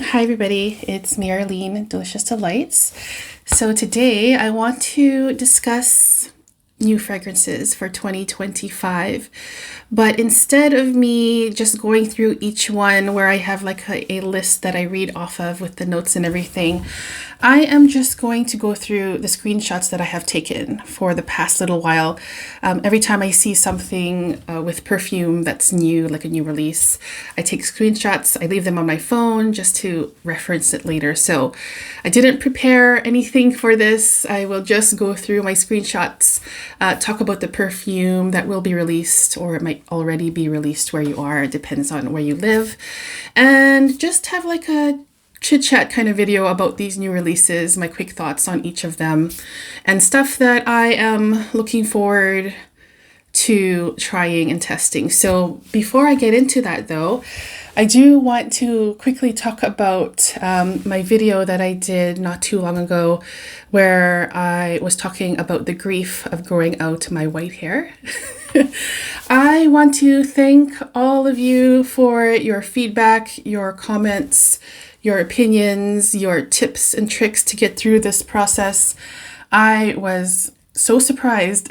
Hi everybody, it's me Arlene, Delicious Delights. So today I want to discuss new fragrances for 2025, but instead of me just going through each one where I have like a list that I read off of with the notes and everything, I am just going to go through the screenshots that I have taken for the past little while. Every time I see something with perfume that's new, like a new release, I take screenshots, I leave them on my phone just to reference it later. So I didn't prepare anything for this. I will just go through my screenshots, talk about the perfume that will be released, or it might already be released where you are. It depends on where you live. And just have like a chit chat kind of video about these new releases, my quick thoughts on each of them, and stuff that I am looking forward to trying and testing. So before I get into that though, I do want to quickly talk about my video that I did not too long ago where I was talking about the grief of growing out my white hair. I want to thank all of you for your feedback, your comments, your opinions, your tips and tricks to get through this process. I was so surprised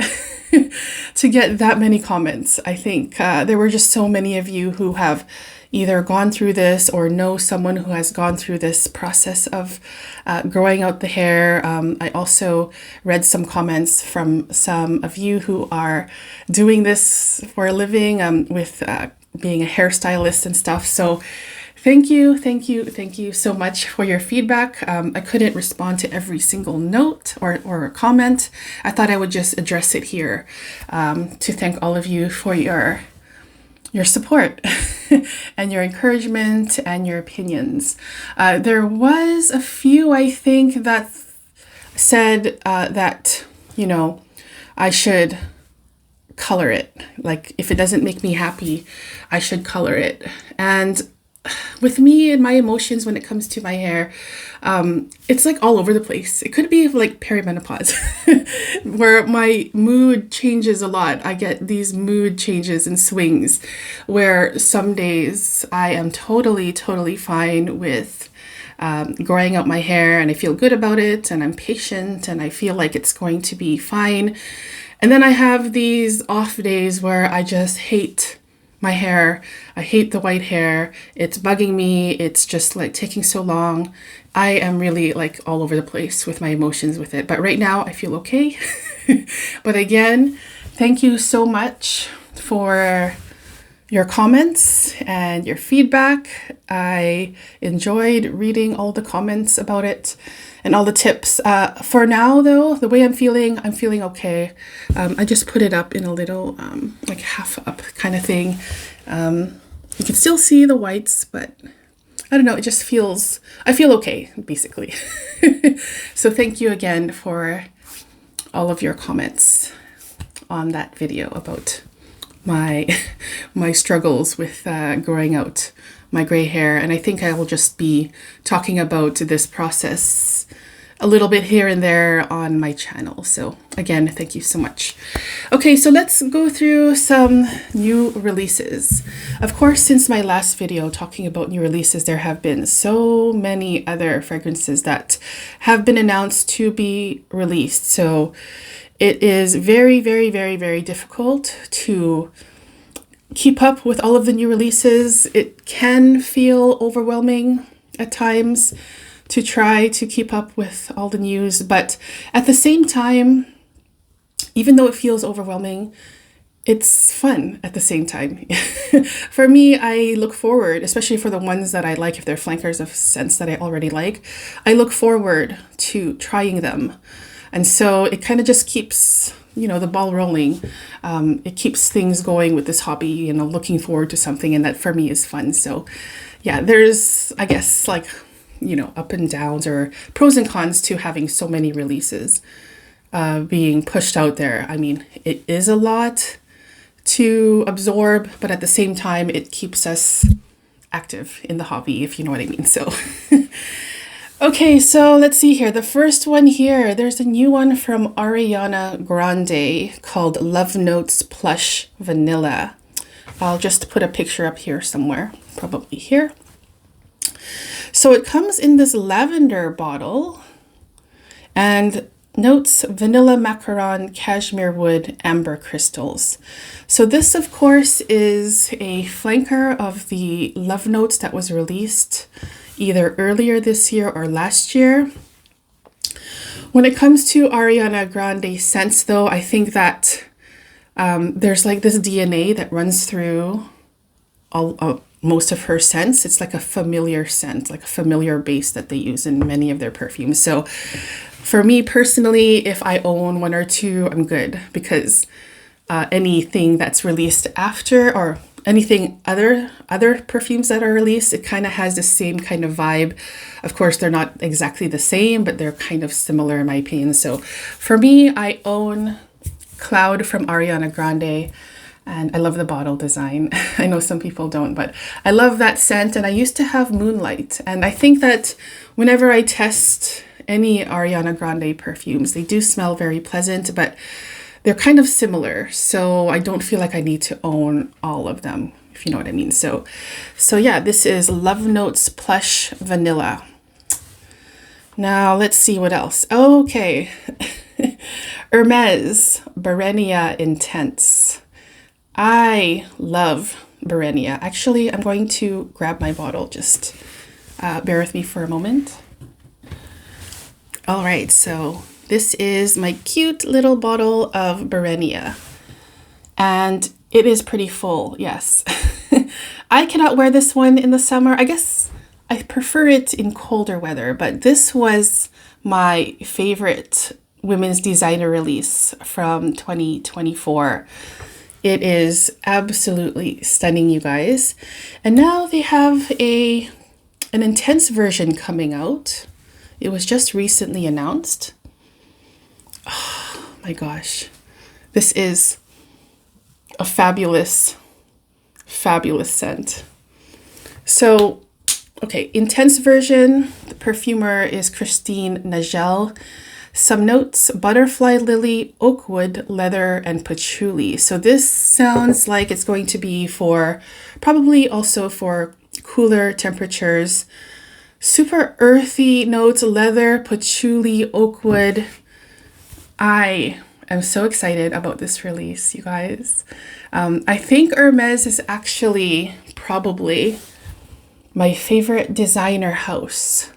to get that many comments. I think there were just so many of you who have either gone through this or know someone who has gone through this process of growing out the hair. I also read some comments from some of you who are doing this for a living with being a hairstylist and stuff. So thank you so much for your feedback. I couldn't respond to every single note or comment. I thought I would just address it here to thank all of you for your support and your encouragement and your opinions. There was a few, I think, that said that, I should color it. Like, if it doesn't make me happy, I should color it. And with me and my emotions when it comes to my hair, it's like all over the place. It could be like perimenopause where my mood changes a lot. I get these mood changes and swings where some days I am totally fine with growing out my hair and I feel good about it and I'm patient and I feel like it's going to be fine. And then I have these off days where I just hate my hair. I hate the white hair. It's bugging me. It's just like taking so long. I am really like all over the place with my emotions with it. But right now I feel okay. But again, thank you so much for your comments and your feedback. I enjoyed reading all the comments about it and all the tips. For now though, the way I'm feeling okay. I just put it up in a little like half up kind of thing. You can still see the whites, but I don't know, it just feels, I feel okay basically. So thank you again for all of your comments on that video about my struggles with growing out my gray hair. And I think I will just be talking about this process a little bit here and there on my channel. So again, thank you so much. Okay, so let's go through some new releases. Of course, since my last video talking about new releases, there have been so many other fragrances that have been announced to be released. So it is very difficult to keep up with all of the new releases. It can feel overwhelming at times to try to keep up with all the news, but at the same time, even though it feels overwhelming, it's fun at the same time. For me, I look forward, especially for the ones that I like, if they're flankers of scents that I already like, I look forward to trying them. And so it kind of just keeps, the ball rolling. It keeps things going with this hobby, looking forward to something, and that for me is fun. So yeah, there's, I guess, like, up and downs or pros and cons to having so many releases being pushed out there. I mean, it is a lot to absorb, but at the same time, it keeps us active in the hobby, if you know what I mean. So okay, so let's see here. The first one here, there's a new one from Ariana Grande called Lovenotes Plush Vanilla. I'll just put a picture up here somewhere, probably here. So it comes in this lavender bottle and notes vanilla macaron, cashmere wood, amber crystals. So this, of course, is a flanker of the Lovenotes that was released either earlier this year or last year. When it comes to Ariana Grande scents, though, I think that there's like this DNA that runs through most of her scents. It's like a familiar scent, like a familiar base that they use in many of their perfumes. So for me personally, if I own one or two, I'm good, because anything that's released after, or anything other perfumes that are released, it kind of has the same kind of vibe. Of course, they're not exactly the same, but they're kind of similar in my opinion. So for me, I own Cloud from Ariana Grande, and I love the bottle design. I know some people don't, but I love that scent. And I used to have Moonlight, and I think that whenever I test any Ariana Grande perfumes, they do smell very pleasant, but they're kind of similar. So I don't feel like I need to own all of them, if you know what I mean. So yeah, this is Lovenotes Plush Vanilla. Now let's see what else. Okay. Hermes Barenia Intense. I love Barenia. Actually, I'm going to grab my bottle. Just bear with me for a moment. All right, so this is my cute little bottle of Barenia, and it is pretty full, yes. I cannot wear this one in the summer. I guess I prefer it in colder weather, but this was my favorite women's designer release from 2024. It is absolutely stunning, you guys. And now they have an intense version coming out. It was just recently announced. Oh my gosh. This is a fabulous, fabulous scent. So, okay, intense version. The perfumer is Christine Nagel. Some notes: butterfly lily, oak wood, leather, and patchouli. So this sounds like it's going to be for, probably also for cooler temperatures. Super earthy notes: leather, patchouli, oak wood. I am so excited about this release, you guys. I think Hermes is actually probably my favorite designer house.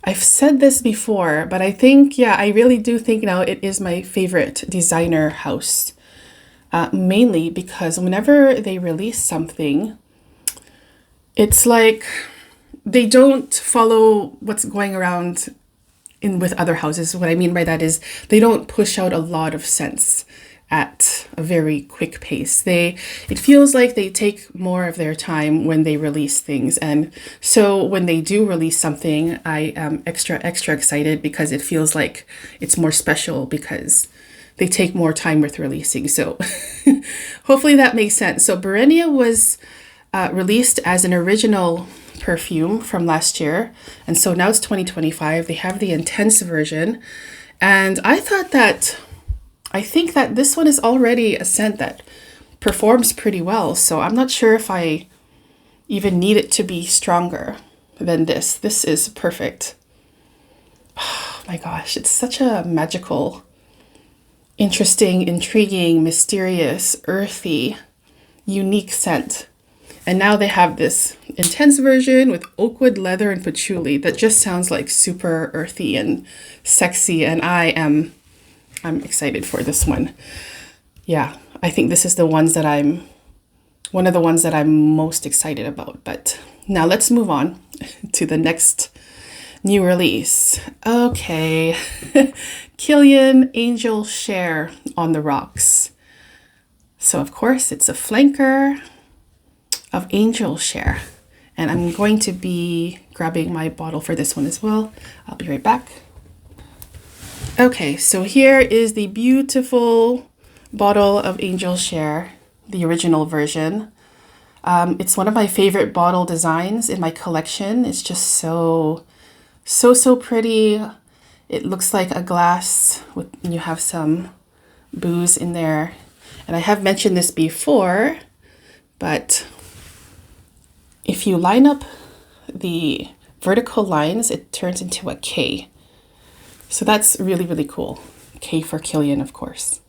I've said this before, but I think, yeah, I really do think now it is my favorite designer house. Mainly because whenever they release something, it's like they don't follow what's going around with other houses. What I mean by that is they don't push out a lot of scents at a very quick pace. It feels like they take more of their time when they release things. And so when they do release something, I am extra excited, because it feels like it's more special because they take more time with releasing. So hopefully that makes sense. So Barenia was released as an original perfume from last year, and so now it's 2025. They have the intense version, and I think that this one is already a scent that performs pretty well, so I'm not sure if I even need it to be stronger than this. This is perfect. Oh my gosh, it's such a magical, interesting, intriguing, mysterious, earthy, unique scent. And now they have this intense version with oak wood, leather, and patchouli that just sounds like super earthy and sexy. And I'm excited for this one. Yeah, I think this is one of the ones that I'm most excited about. But now let's move on to the next new release. Okay, Kilian Angel Share on the Rocks. So of course it's a flanker of Angel Share, and I'm going to be grabbing my bottle for this one as well. I'll be right back. Okay, so here is the beautiful bottle of Angel Share, the original version. It's one of my favorite bottle designs in my collection. It's just so pretty. It looks like a glass with, you have some booze in there. And I have mentioned this before, but if you line up the vertical lines, it turns into a K. So that's really, really cool. K for Kilian, of course.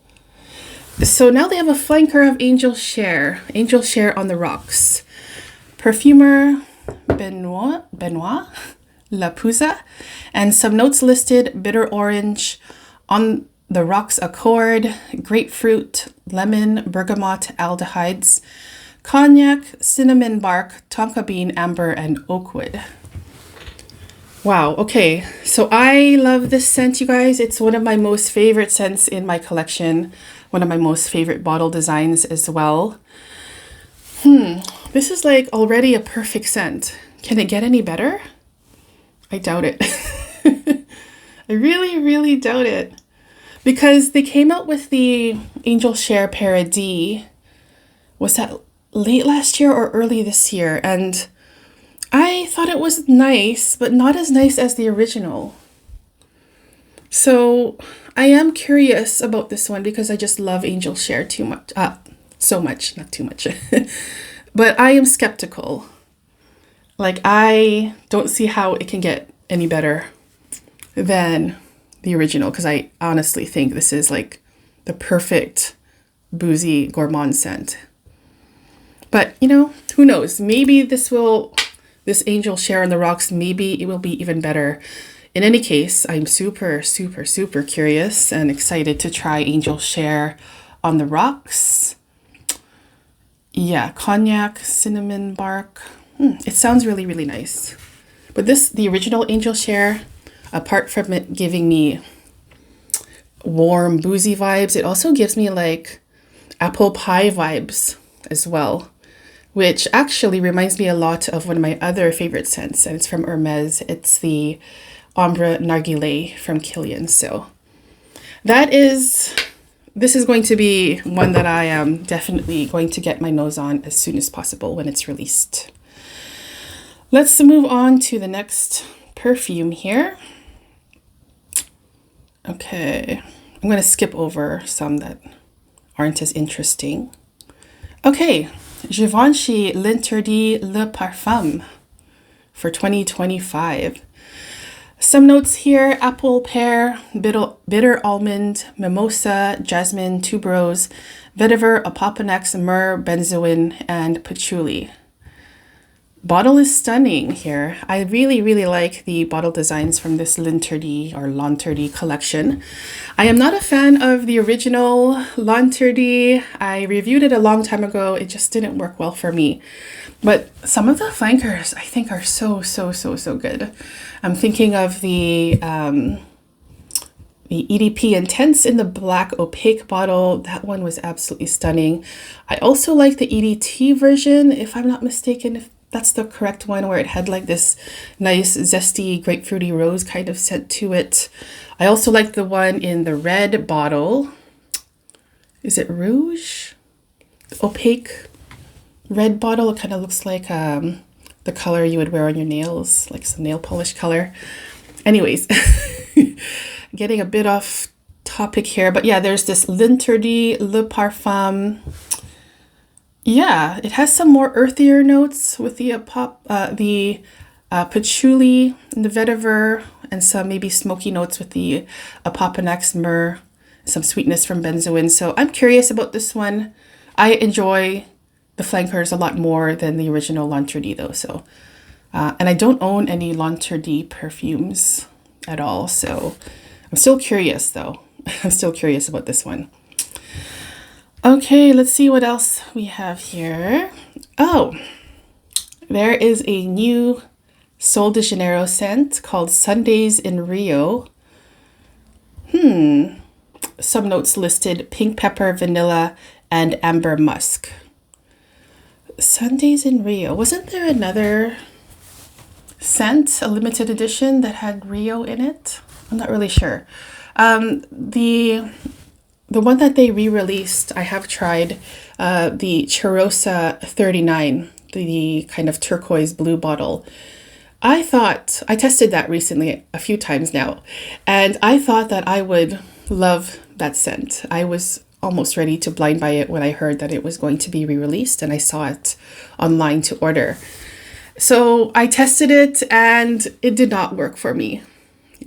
So now they have a flanker of Angel Share on the rocks. Perfumer Benoit Lapouza, and some notes listed: bitter orange, on the rocks accord, grapefruit, lemon, bergamot, aldehydes, cognac, cinnamon bark, tonka bean, amber, and oakwood. Wow, okay, so I love this scent, you guys. It's one of my most favorite scents in my collection, one of my most favorite bottle designs as well. This is like already a perfect scent. Can it get any better? I doubt it. I really, really doubt it. Because they came out with the Angel Share Paradis, was that late last year or early this year? And I thought it was nice, but not as nice as the original. So I am curious about this one because I just love Angel Share too much. So much, not too much. But I am skeptical. Like, I don't see how it can get any better than the original, because I honestly think this is like the perfect boozy gourmand scent. But, you know, who knows? Maybe this Angel Share on the rocks, maybe it will be even better. In any case, I'm super, super, super curious and excited to try Angel Share on the rocks. Yeah, cognac, cinnamon bark. It sounds really, really nice. But the original Angel Share, apart from it giving me warm, boozy vibes, it also gives me like apple pie vibes as well, which actually reminds me a lot of one of my other favorite scents, and it's from Hermes. It's the Ombre Narguilé from Kilian. So this is going to be one that I am definitely going to get my nose on as soon as possible when it's released. Let's move on to the next perfume here. Okay, I'm going to skip over some that aren't as interesting. Okay, Givenchy L'Interdit Le Parfum for 2025. Some notes here: apple, pear, bitter almond, mimosa, jasmine, tuberose, vetiver, opoponax, myrrh, benzoin, and patchouli. Bottle is stunning here. I really, really like the bottle designs from this L'Interdit or L'Interdit collection. I am not a fan of the original L'Interdit. I reviewed it a long time ago. It just didn't work well for me. But some of the flankers I think are so, so, so, so good. I'm thinking of the EDP Intense in the black opaque bottle. That one was absolutely stunning. I also like the EDT version, if I'm not mistaken, if that's the correct one, where it had like this nice zesty grapefruity rose kind of scent to it. I also like the one in the red bottle. Is it Rouge? Opaque red bottle. It kind of looks like the color you would wear on your nails, like some nail polish color. Anyways, getting a bit off topic here, but yeah, there's this L'Interdit Le Parfum. Yeah, it has some more earthier notes with the patchouli and the vetiver, and some maybe smoky notes with the opoponax, myrrh, some sweetness from benzoin. So I'm curious about this one. I enjoy the flankers a lot more than the original L'Interdit though. So, and I don't own any L'Interdit perfumes at all. So I'm still curious though. I'm still curious about this one. Okay, let's see what else we have here. Oh, there is a new Sol de Janeiro scent called Sundays in Rio. Some notes listed: pink pepper, vanilla, and amber musk. Sundays in Rio. Wasn't there another scent, a limited edition that had Rio in it? I'm not really sure. The one that they re-released, I have tried, the Cheirosa 39, the kind of turquoise blue bottle. I tested that recently a few times now, and I thought that I would love that scent. I was almost ready to blind buy it when I heard that it was going to be re-released, and I saw it online to order. So I tested it and it did not work for me.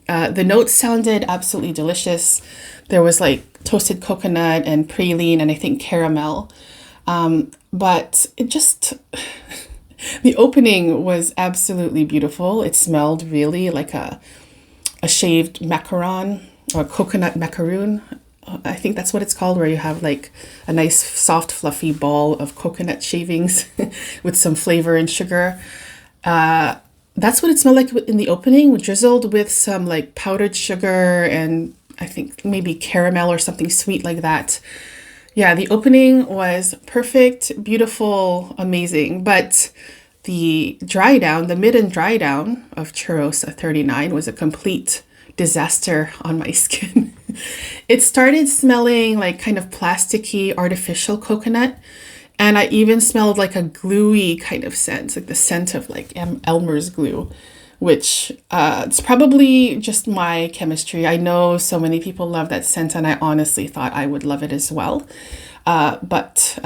The notes sounded absolutely delicious. There was like toasted coconut and praline and I think caramel. But it just, the opening was absolutely beautiful. It smelled really like a shaved macaron or coconut macaroon. I think that's what it's called, where you have like a nice soft fluffy ball of coconut shavings with some flavor and sugar. That's what it smelled like in the opening, drizzled with some like powdered sugar and I think maybe caramel or something sweet like that. Yeah, the opening was perfect, beautiful, amazing. But the dry down, the mid and dry down of Cheirosa 39 was a complete disaster on my skin. It started smelling like kind of plasticky, artificial coconut. And I even smelled like a gluey kind of scent, like the scent of like Elmer's glue, which it's probably just my chemistry. I know so many people love that scent, and I honestly thought I would love it as well. But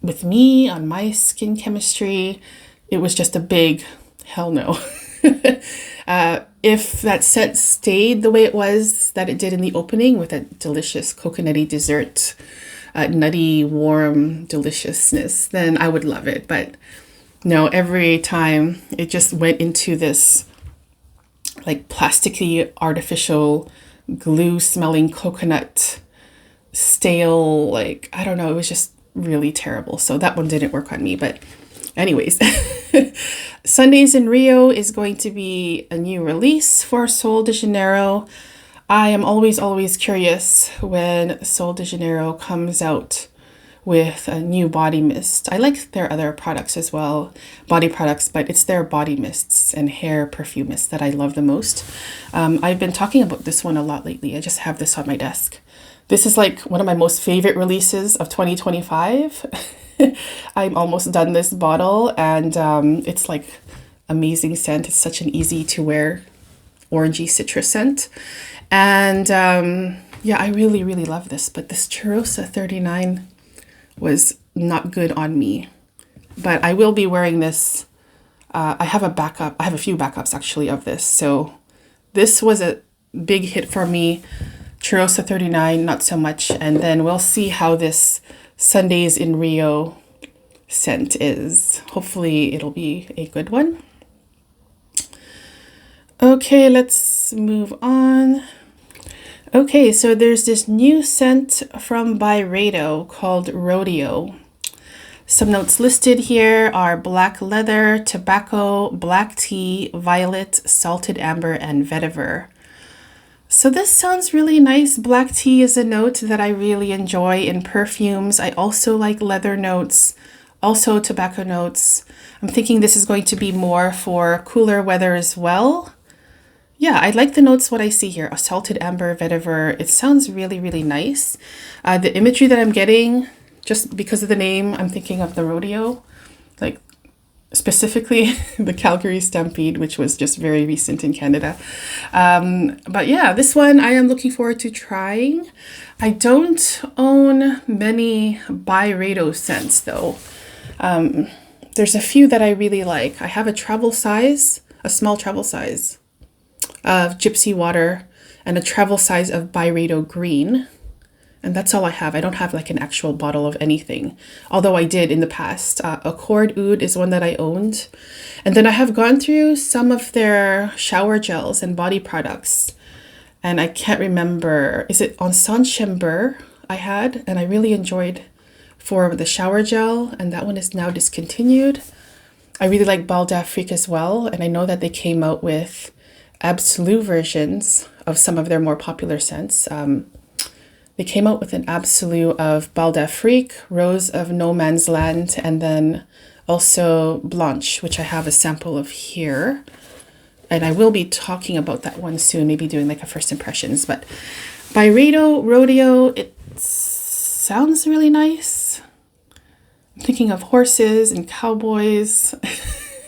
with me, on my skin chemistry, it was just a big hell no. If that scent stayed the way it was, that it did in the opening with a delicious coconutty dessert, nutty, warm deliciousness, then I would love it. But no, every time it just went into this like plasticky, artificial, glue smelling coconut, stale, like, I don't know, it was just really terrible. So that one didn't work on me. But anyways, Sundays in Rio is going to be a new release for Sol de Janeiro. I am always curious when Sol de Janeiro comes out with a new body mist. I like their other products as well, body products, but it's their body mists and hair perfume mists that I love the most. I've been talking about this one a lot lately. I just have this on my desk. This is like one of my most favorite releases of 2025. I'm almost done this bottle, and it's like amazing scent. It's such an easy to wear orangey citrus scent. And yeah, I really love this. But this Cheirosa 39 was not good on me. But I will be wearing this. I have a backup. I have a few backups actually of this. So this was a big hit for me. Cheirosa 39, not so much. And then we'll see how this Sundays in Rio scent is. Hopefully it'll be a good one. Okay, let's move on. Okay, so there's this new scent from Byredo called Rodeo. Some notes listed here are black leather, tobacco, black tea, violet, salted amber, and vetiver. So this sounds really nice. Black tea is a note that I really enjoy in perfumes. I also like leather notes, also tobacco notes. I'm thinking this is going to be more for cooler weather as well. Yeah, I like the notes, what I see here. A salted amber, vetiver. It sounds really nice. The imagery that I'm getting, just because of the name, I'm thinking of the rodeo. Like, specifically the Calgary Stampede, which was just very recent in Canada. But yeah, this one I am looking forward to trying. I don't own many Byredo scents, though. There's a few that I really like. I have a travel size, a small travel size of Gypsy Water and a travel size of Byredo Green. And that's all I have. I don't have like an actual bottle of anything. Although I did in the past. Ford Oud is one that I owned. And then I have gone through some of their shower gels and body products. And I can't remember. Is it Encens Chamber I had? And I really enjoyed for the shower gel. And that one is now discontinued. I really like Belle d'Afrique as well. And I know that they came out with absolute versions of some of their more popular scents. They came out with an absolute of Belle d'Afrique, Rose of No Man's Land, and then also Blanche, which I have a sample of here. And I will be talking about that one soon, maybe doing like a first impressions. But Byredo Rodeo, it sounds really nice. I'm thinking of horses and cowboys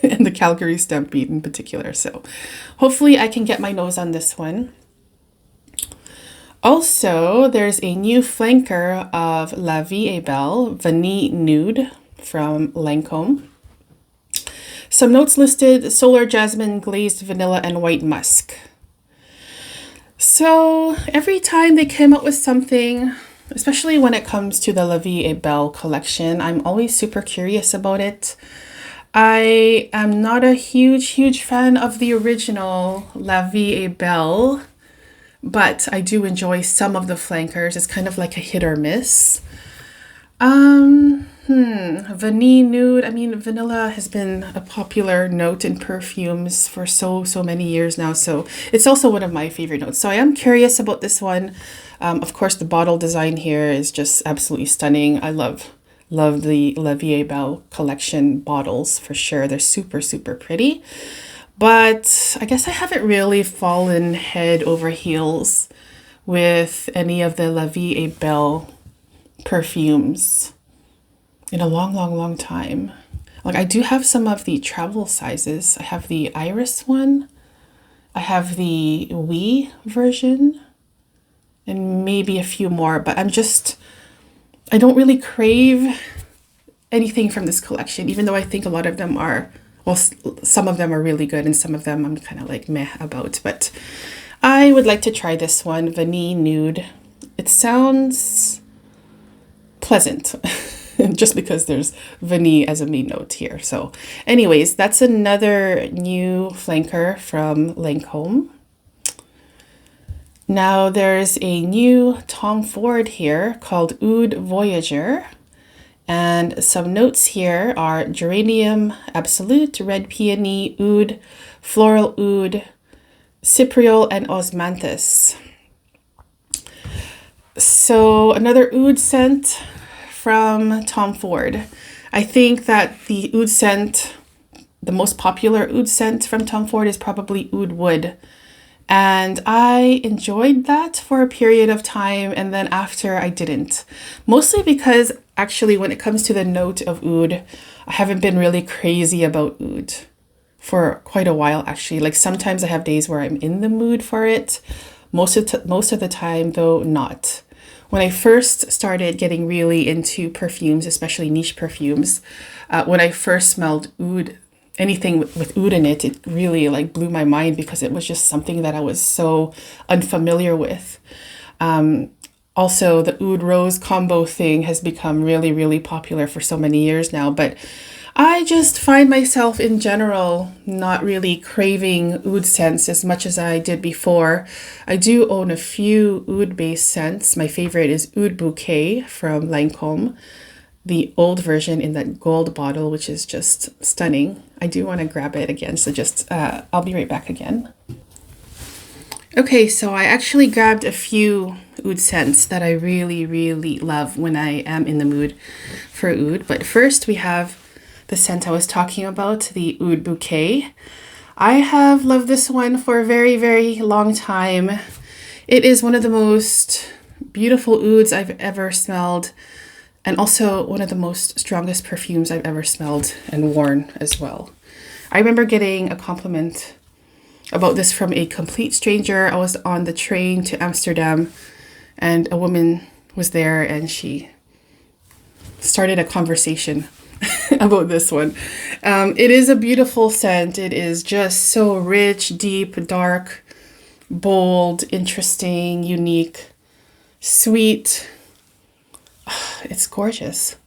and the Calgary Stampede in particular. So hopefully I can get my nose on this one. Also, there's a new flanker of La Vie est Belle, Vanille Nude from Lancome. Some notes listed: solar jasmine, glazed vanilla, and white musk. So every time they came up with something, especially when it comes to the La Vie et Belle collection, I'm always super curious about it. I am not a huge fan of the original La Vie et Belle, but I do enjoy some of the flankers. It's kind of like a hit or miss. Vanille Nude. I mean, vanilla has been a popular note in perfumes for so many years now, so it's also one of my favorite notes. So I am curious about this one. Of course, the bottle design here is just absolutely stunning. I love the La Vie et Belle collection bottles for sure. They're super pretty. But I guess I haven't really fallen head over heels with any of the La Vie et Belle perfumes in a long time. Like, I do have some of the travel sizes. I have the Iris one. I have the Oui version. And maybe a few more. But I don't really crave anything from this collection. Even though I think a lot of them are, well, some of them are really good. And some of them I'm kind of like meh about. But I would like to try this one. Vanille Nude. It sounds pleasant. Just because there's vanille as a main note here. So anyways, that's another new flanker from Lancome. Now there's a new Tom Ford here called Oud Voyager. And some notes here are geranium absolute, red peony, oud, floral oud, cypriol, and osmanthus. So another oud scent from Tom Ford. I think that the oud scent, the most popular oud scent from Tom Ford is probably Oud Wood. And I enjoyed that for a period of time, and then after I didn't. Mostly because actually when it comes to the note of oud, I haven't been really crazy about oud for quite a while actually. Like sometimes I have days where I'm in the mood for it. Most of the time though, not. When I first started getting really into perfumes, especially niche perfumes, when I first smelled oud, anything with oud in it, it really like blew my mind because it was just something that I was so unfamiliar with. Also, the oud rose combo thing has become really popular for so many years now, but I just find myself in general not really craving oud scents as much as I did before. I do own a few oud-based scents. My favorite is Oud Bouquet from Lancome, the old version in that gold bottle, which is just stunning. I do want to grab it again, so just I'll be right back again. Okay, so I actually grabbed a few oud scents that I really love when I am in the mood for oud. But first we have the scent I was talking about, the Oud Bouquet. I have loved this one for a very long time. It is one of the most beautiful ouds I've ever smelled, and also one of the most strongest perfumes I've ever smelled and worn as well. I remember getting a compliment about this from a complete stranger. I was on the train to Amsterdam and a woman was there and she started a conversation about this one. It is a beautiful scent. It is just so rich, deep, dark, bold, interesting, unique, sweet. It's gorgeous.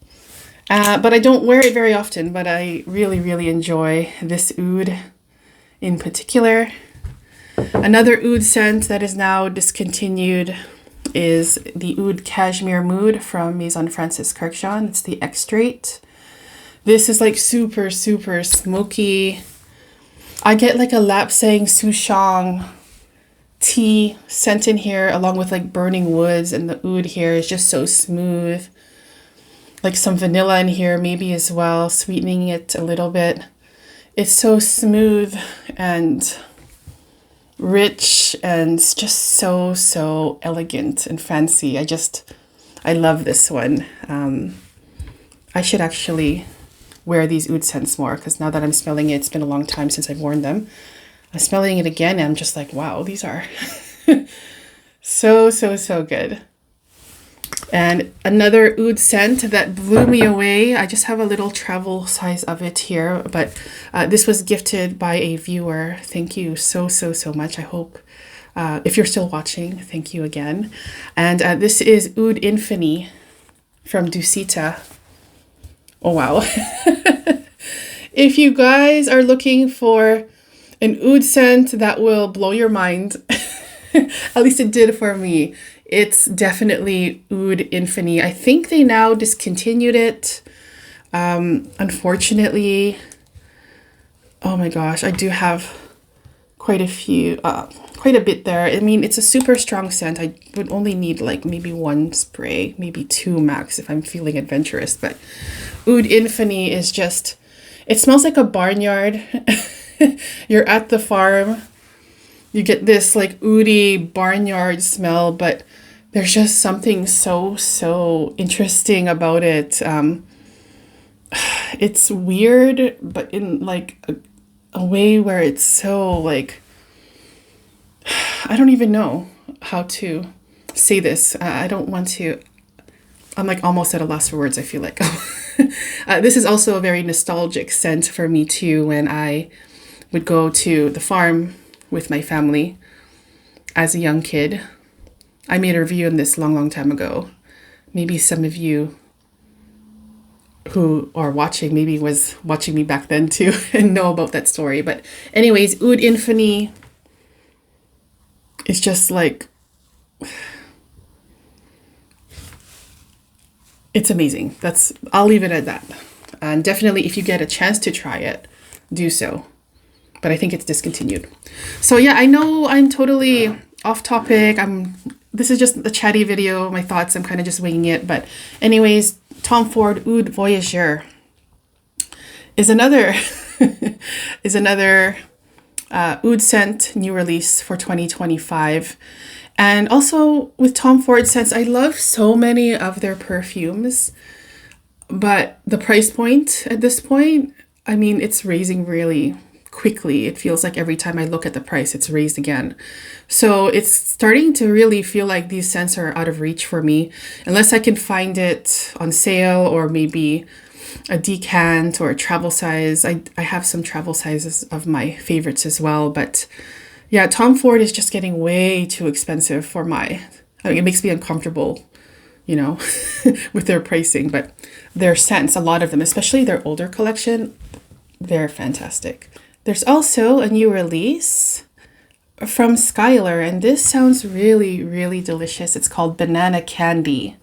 But I don't wear it very often, but I really enjoy this oud in particular. Another oud scent that is now discontinued is the Oud Cashmere Mood from Maison Francis Kurkdjian. It's the extrait. This is like super smoky. I get like a Lapsang Souchong tea scent in here along with like burning woods, and the oud here is just so smooth. Like some vanilla in here maybe as well, sweetening it a little bit. It's so smooth and rich and just so elegant and fancy. I love this one. I should actually wear these oud scents more because now that I'm smelling it, it's been a long time since I've worn them. I'm smelling it again and I'm just like, wow, these are so good. And another oud scent that blew me away. I just have a little travel size of it here, but this was gifted by a viewer. Thank you so much. I hope if you're still watching, thank you again. And this is Oud Infini from Dusita. Oh, wow. If you guys are looking for an oud scent that will blow your mind, at least it did for me, it's definitely Oud Infini. I think they now discontinued it. Unfortunately, oh my gosh, I do have quite a bit there. I mean, it's a super strong scent. I would only need like maybe one spray, maybe two max if I'm feeling adventurous. But Oud Infini is just, it smells like a barnyard. You're at the farm. You get this like oudy barnyard smell, but there's just something so interesting about it. It's weird, but in like a way where it's so like, I don't even know how to say this. I don't want to, I'm like almost at a loss for words, I feel like. This is also a very nostalgic scent for me too, when I would go to the farm with my family as a young kid. I made a review on this long time ago. Maybe some of you who are watching maybe was watching me back then too and know about that story. But anyways, Oud Infini is just like, it's amazing. I'll leave it at that. And definitely if you get a chance to try it, do so. But I think it's discontinued. So yeah, I know I'm totally off topic. This is just a chatty video, my thoughts. I'm kind of just winging it. But anyways, Tom Ford Oud Voyager is another oud scent new release for 2025. And also with Tom Ford scents, I love so many of their perfumes, but the price point at this point, I mean, it's raising really quickly. It feels like every time I look at the price, it's raised again. So it's starting to really feel like these scents are out of reach for me, unless I can find it on sale or maybe a decant or a travel size. I have some travel sizes of my favorites as well, but yeah, Tom Ford is just getting way too expensive for I mean, it makes me uncomfortable, you know, with their pricing, but their scents, a lot of them, especially their older collection, they're fantastic. There's also a new release from Skylar, and this sounds really delicious. It's called Banana Candy.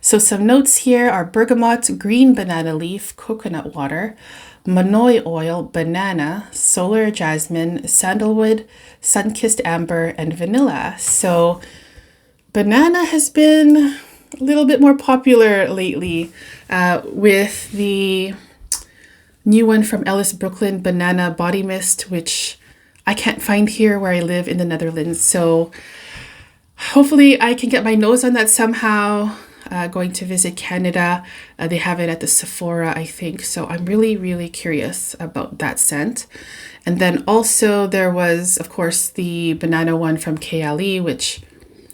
So some notes here are bergamot, green banana leaf, coconut water, manoi oil, banana, solar jasmine, sandalwood, sun-kissed amber, and vanilla. So banana has been a little bit more popular lately with the new one from Ellis Brooklyn, Banana Body Mist, which I can't find here where I live in the Netherlands. So hopefully I can get my nose on that somehow. Going to visit Canada. They have it at the Sephora, I think. So I'm really curious about that scent. And then also there was, of course, the banana one from KLE, which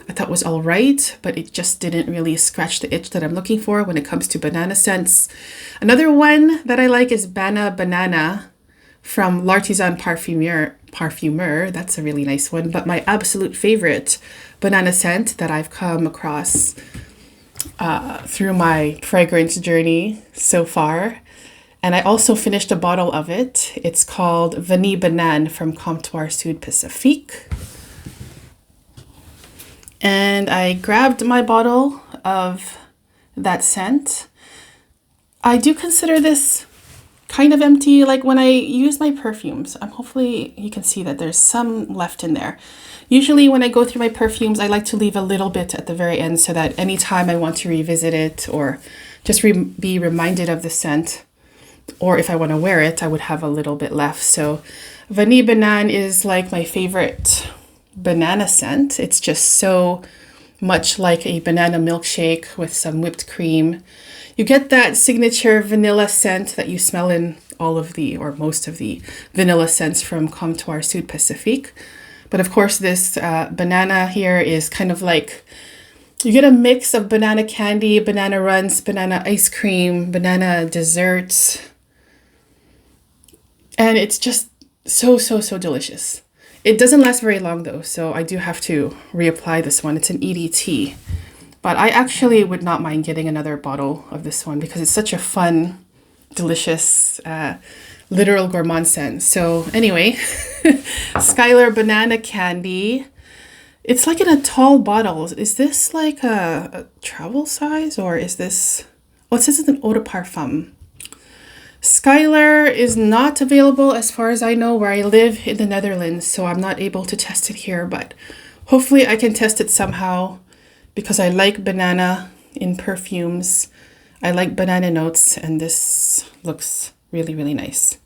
I thought was all right, but it just didn't really scratch the itch that I'm looking for when it comes to banana scents. Another one that I like is Bana Banana from L'Artisan Parfumeur. That's a really nice one. But my absolute favorite banana scent that I've come across through my fragrance journey so far, and I also finished a bottle of it. It's called Vanille Banane from Comptoir Sud Pacifique. And I grabbed my bottle of that scent. I do consider this kind of empty. Like when I use my perfumes, hopefully you can see that there's some left in there. Usually when I go through my perfumes, I like to leave a little bit at the very end so that anytime I want to revisit it or just be reminded of the scent, or if I want to wear it, I would have a little bit left. So Vanille Banane is like my favorite banana scent. It's just so much like a banana milkshake with some whipped cream. You get that signature vanilla scent that you smell in all of the, or most of the vanilla scents from Comptoir Sud Pacifique. But of course, this banana here is kind of like You get a mix of banana candy, banana runs, banana ice cream, banana desserts. And it's just so, so, so delicious. It doesn't last very long though, so I do have to reapply this one. It's an EDT. But I actually would not mind getting another bottle of this one because it's such a fun, delicious, literal gourmand scent. So anyway, Skylar Banana Candy. It's like in a tall bottle. Is this like a travel size or is this... Oh, it says it's an eau de parfum. Skylar is not available as far as I know where I live in the Netherlands, so I'm not able to test it here, but hopefully I can test it somehow because I like banana in perfumes. I like banana notes and this looks really, really nice.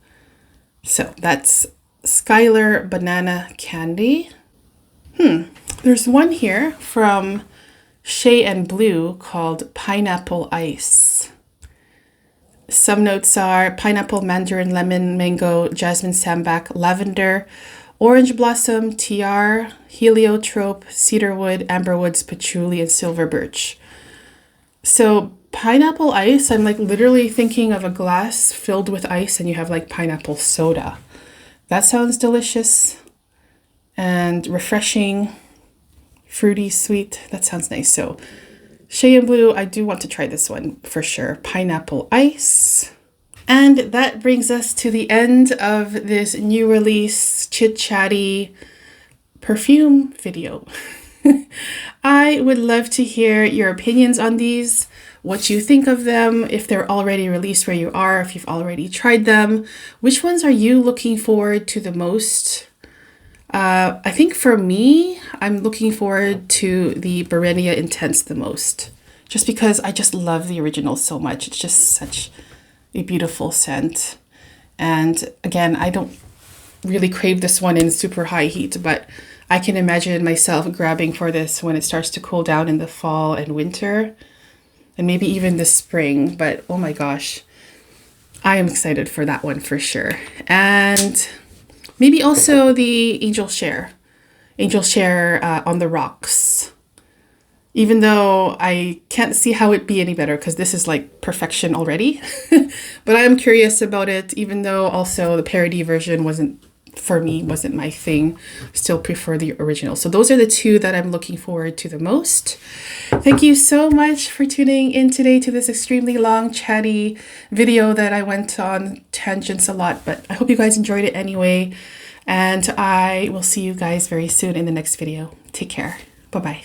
So that's Skylar Banana Candy. There's one here from Shay and Blue called Pineapple Ice. Some notes are pineapple, mandarin, lemon, mango, jasmine, sambac, lavender, orange blossom, tiar, heliotrope, cedarwood, amberwoods, patchouli, and silver birch. So pineapple ice, I'm like literally thinking of a glass filled with ice and you have like pineapple soda. That sounds delicious and refreshing, fruity, sweet. That sounds nice. So Shay and Blue, I do want to try this one for sure. Pineapple Ice. And that brings us to the end of this new release chit-chatty perfume video. I would love to hear your opinions on these, what you think of them, if they're already released where you are, if you've already tried them. Which ones are you looking forward to the most? I think for me, I'm looking forward to the Barenia Intense the most, just because I just love the original so much. It's just such a beautiful scent. And again, I don't really crave this one in super high heat, but I can imagine myself grabbing for this when it starts to cool down in the fall and winter, and maybe even the spring. But oh my gosh, I am excited for that one for sure. And maybe also the Angel Share on the rocks. Even though I can't see how it'd be any better because this is like perfection already. But I am curious about it, even though also the parody version wasn't my thing. Still prefer the original. So those are the two that I'm looking forward to the most. Thank you so much for tuning in today to this extremely long, chatty video that I went on tangents a lot, but I hope you guys enjoyed it anyway. And I will see you guys very soon in the next video. Take care. Bye-bye.